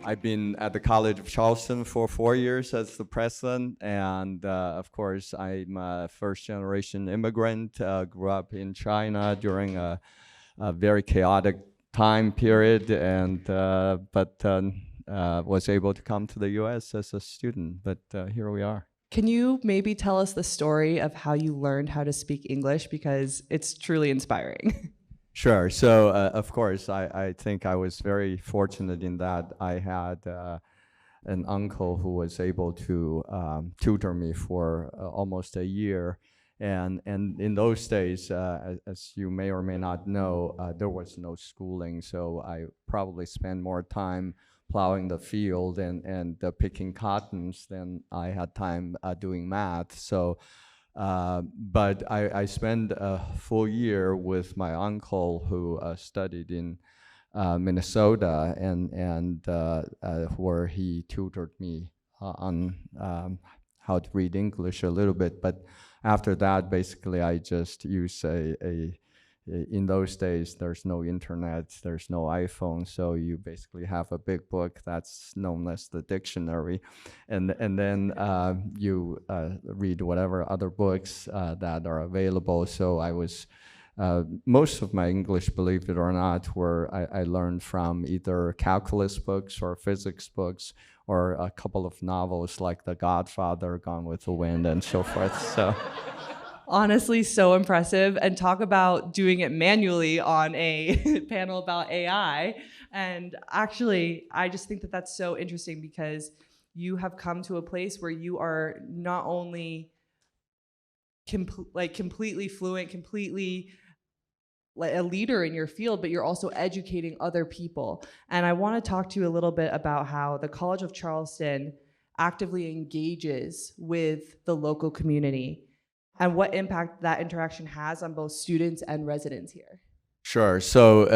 I've been at the College of Charleston for 4 years as the president, and of course, I'm a first-generation immigrant. Grew up in China during a very chaotic time period, and but was able to come to the U.S. as a student. But here we are. Can you maybe tell us the story of how you learned how to speak English? Because it's truly inspiring. Sure. So, of course, I think I was very fortunate in that I had an uncle who was able to tutor me for almost a year. And in those days, as you may or may not know, there was no schooling. So I probably spent more time plowing the field and picking cottons than I had time doing math. So but I spent a full year with my uncle who studied in Minnesota, and where he tutored me on how to read English a little bit. But after that, basically, I just use in those days, there's no internet, there's no iPhone, so you basically have a big book that's known as the dictionary, and then you read whatever other books that are available. So I was most of my English, believe it or not, I learned from either calculus books or physics books or a couple of novels like The Godfather, Gone with the Wind, and so forth. So. Honestly, so impressive. And talk about doing it manually on a panel about AI. And actually, I just think that that's so interesting because you have come to a place where you are not only completely fluent, completely like a leader in your field, but you're also educating other people. And I want to talk to you a little bit about how the College of Charleston actively engages with the local community and what impact that interaction has on both students and residents here. Sure. So,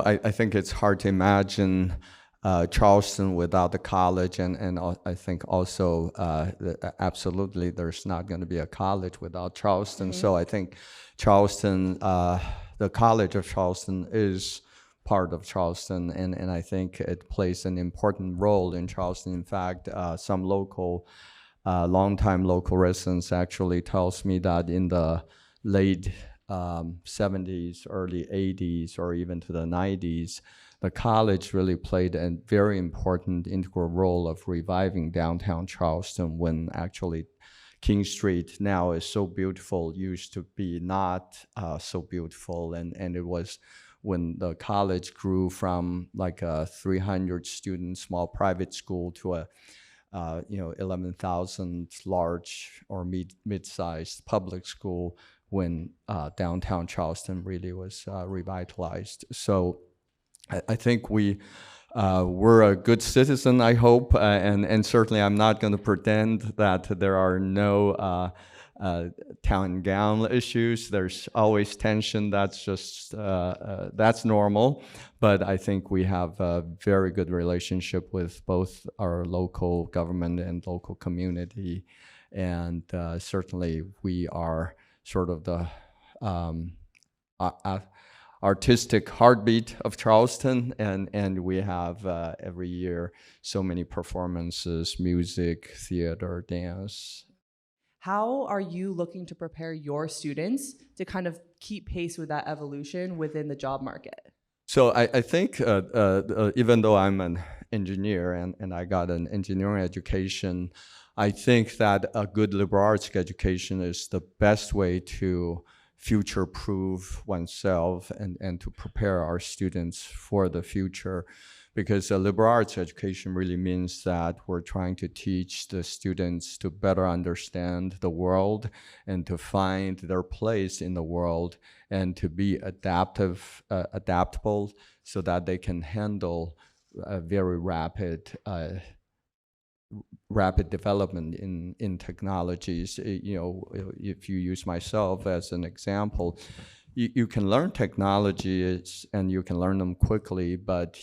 I think it's hard to imagine Charleston without the college, and I think also absolutely there's not going to be a college without Charleston. So I think Charleston, the College of Charleston is part of Charleston, and I think it plays an important role in Charleston. In fact, some longtime local residents actually tells me that in the late 70s, early 80s, or even to the 90s, the college really played a very important integral role of reviving downtown Charleston when actually King Street now is so beautiful, used to be not so beautiful. And it was when the college grew from like a 300 student small private school to a 11,000 large or mid-sized public school when downtown Charleston really was revitalized. So I think we're a good citizen, I hope, and certainly I'm not going to pretend that there are no town and gown issues. There's always tension. That's just that's normal. But I think we have a very good relationship with both our local government and local community, and certainly we are sort of the artistic heartbeat of Charleston, and we have every year so many performances, music, theater, dance. How are you looking to prepare your students to kind of keep pace with that evolution within the job market? So I think even though I'm an engineer and I got an engineering education, I think that a good liberal arts education is the best way to future-proof oneself and to prepare our students for the future. Because a liberal arts education really means that we're trying to teach the students to better understand the world and to find their place in the world and to be adaptable so that they can handle very rapid development in technologies. If you use myself as an example, you can learn technologies and you can learn them quickly, but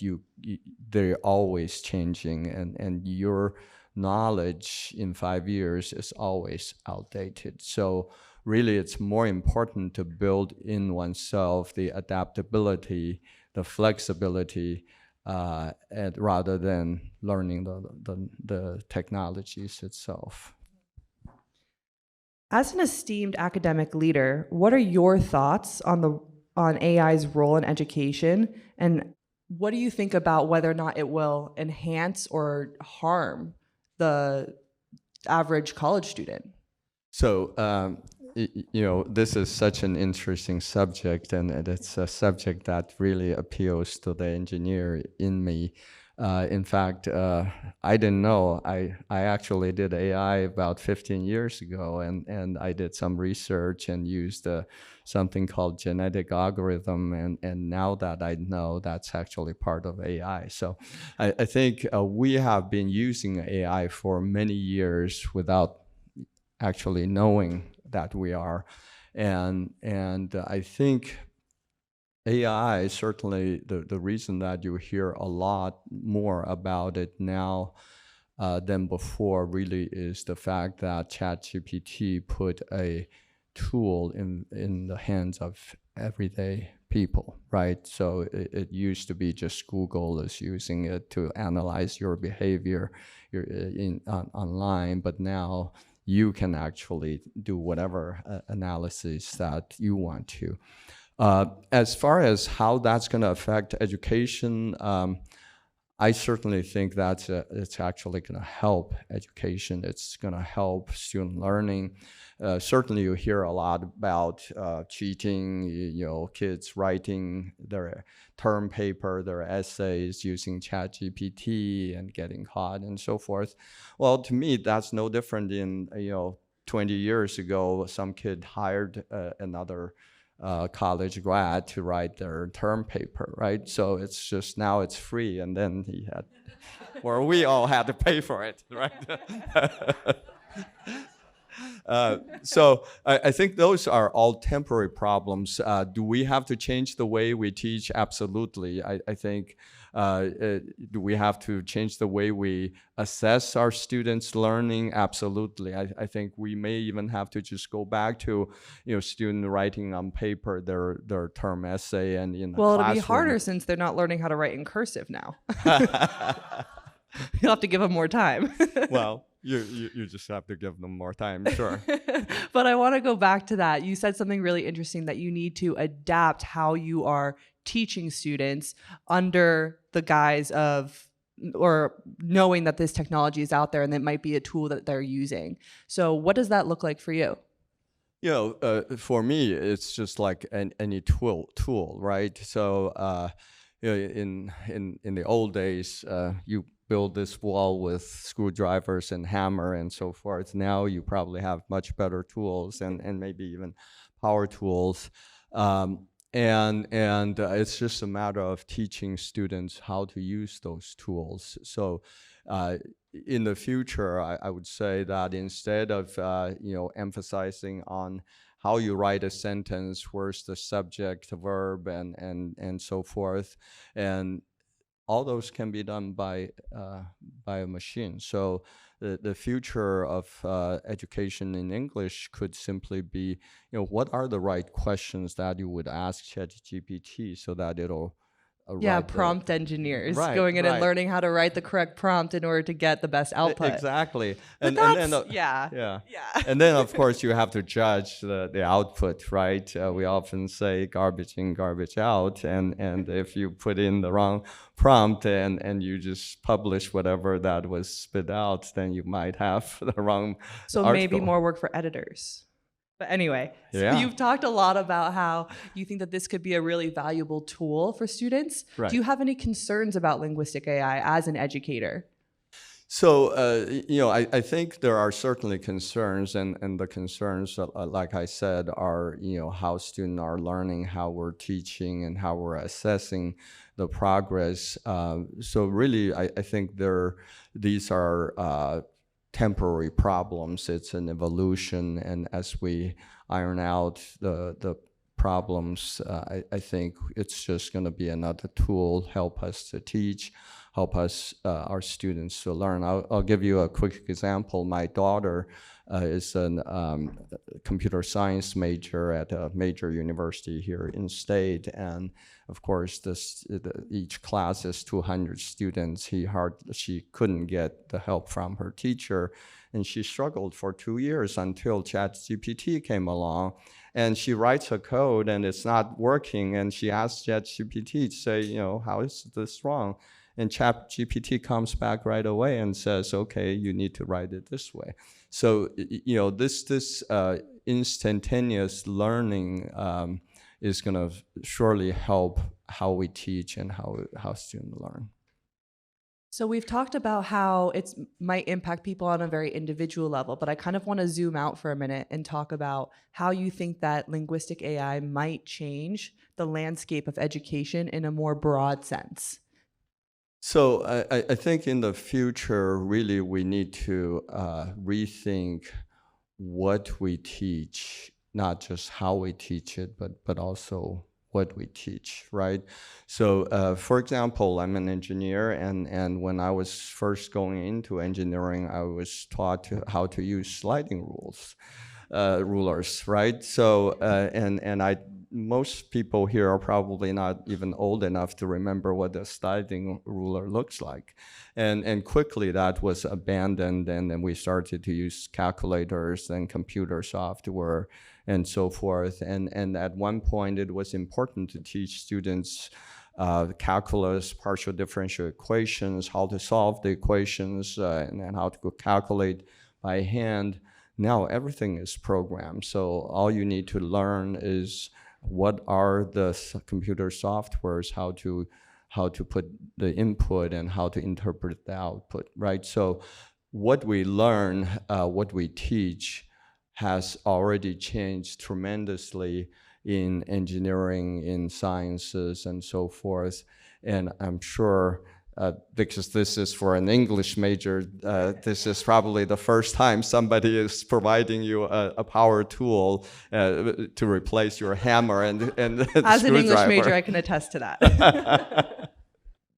they're always changing, and your knowledge in 5 years is always outdated. So really it's more important to build in oneself the adaptability, the flexibility, and rather than learning the technologies itself. As an esteemed academic leader, what are your thoughts on AI's role in education, and what do you think about whether or not it will enhance or harm the average college student? So, this is such an interesting subject, and it's a subject that really appeals to the engineer in me. In fact, I didn't know. I actually did AI about 15 years ago, and I did some research and used something called genetic algorithm, and now that I know, that's actually part of AI. So I think we have been using AI for many years without actually knowing that we are. And I think AI, certainly the reason that you hear a lot more about it now than before really is the fact that ChatGPT put a tool in the hands of everyday people, right? So it used to be just Google is using it to analyze your behavior online, but now you can actually do whatever analysis that you want to. As far as how that's going to affect education, I certainly think that it's actually going to help education. It's going to help student learning. Certainly, you hear a lot about cheating. Kids writing their term paper, their essays using ChatGPT and getting caught and so forth. Well, to me, that's no different in 20 years ago. Some kid hired another college grad to write their term paper, right? So it's just now it's free, and then he had, or we all had to pay for it, right? So I think those are all temporary problems. Do we have to change the way we teach? Absolutely. I think, do we have to change the way we assess our students' learning? Absolutely. I think we may even have to just go back to, student writing on paper their term essay and in the Well, classroom. it'll be harder since they're not learning how to write in cursive now. You'll have to give them more time. Well, you just have to give them more time, sure. But I want to go back to that. You said something really interesting, that you need to adapt how you are teaching students under the guise of, or knowing that this technology is out there and it might be a tool that they're using. So what does that look like for you? For me, it's just like any tool, right? So in the old days, you build this wall with screwdrivers and hammer and so forth. Now you probably have much better tools and maybe even power tools. And it's just a matter of teaching students how to use those tools. So in the future, I would say that instead of emphasizing on how you write a sentence, where's the subject, verb, and so forth, and all those can be done by a machine. So the future of education in English could simply be, what are the right questions that you would ask ChatGPT so that it'll prompt engineers going in and learning how to write the correct prompt in order to get the best output. Exactly. And then And then of course you have to judge the output, right? We often say garbage in, garbage out, and if you put in the wrong prompt and you just publish whatever that was spit out, then you might have the wrong article. Maybe more work for editors. But anyway, so you've talked a lot about how you think that this could be a really valuable tool for students. Right. Do you have any concerns about linguistic AI as an educator? So, I think there are certainly concerns, and the concerns, like I said, are, how students are learning, how we're teaching, and how we're assessing the progress. So really, I think these are temporary problems. It's an evolution, and as we iron out the problems, I think it's just going to be another tool, help us to teach, help us, our students to learn. I'll give you a quick example. My daughter is a computer science major at a major university here in state, and of course, each class is 200 students. She couldn't get the help from her teacher, and she struggled for 2 years until ChatGPT came along. And she writes a code, and it's not working. And she asks ChatGPT to say, how is this wrong? And ChatGPT comes back right away and says, okay, you need to write it this way. So, this instantaneous learning is going to surely help how we teach and how students learn. So we've talked about how it might impact people on a very individual level, but I kind of want to zoom out for a minute and talk about how you think that linguistic AI might change the landscape of education in a more broad sense. So I think in the future, really, we need to rethink what we teach, not just how we teach it, but also what we teach, right? So for example, I'm an engineer, and when I was first going into engineering, I was taught how to use sliding rulers, right? So most people here are probably not even old enough to remember what a sliding ruler looks like. And quickly that was abandoned, and then we started to use calculators and computer software and so forth. And at one point it was important to teach students calculus, partial differential equations, how to solve the equations, and then how to calculate by hand. Now everything is programmed, so all you need to learn is what are the computer softwares, how to put the input and how to interpret the output, right? So what we learn, what we teach has already changed tremendously in engineering, in sciences, and so forth. And I'm sure because this is for an English major, this is probably the first time somebody is providing you a power tool to replace your hammer and As an English major, I can attest to that.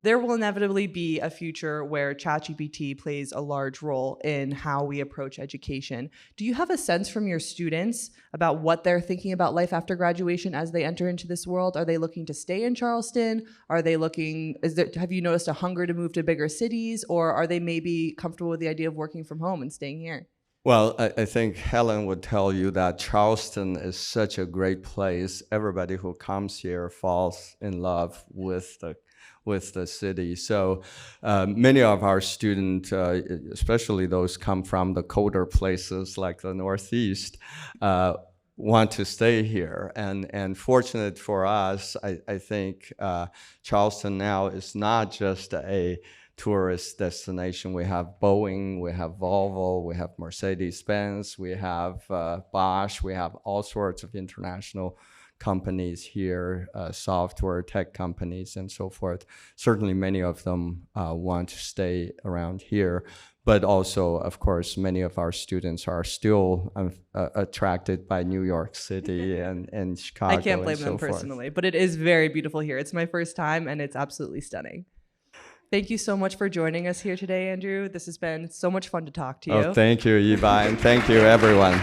There will inevitably be a future where ChatGPT plays a large role in how we approach education. Do you have a sense from your students about what they're thinking about life after graduation as they enter into this world? Are they looking to stay in Charleston? Are they have you noticed a hunger to move to bigger cities? Or are they maybe comfortable with the idea of working from home and staying here? Well, I think Helen would tell you that Charleston is such a great place. Everybody who comes here falls in love with the city. So many of our students, especially those come from the colder places like the Northeast, want to stay here. And fortunate for us, I think Charleston now is not just a tourist destination. We have Boeing, we have Volvo, we have Mercedes-Benz, we have Bosch, we have all sorts of international companies here, software, tech companies, and so forth. Certainly many of them want to stay around here, but also, of course, many of our students are still attracted by New York City and Chicago. I can't blame them personally, but it is very beautiful here. It's my first time, and it's absolutely stunning. Thank you so much for joining us here today, Andrew. This has been so much fun to talk to you. Oh, thank you, Eva, and thank you, everyone.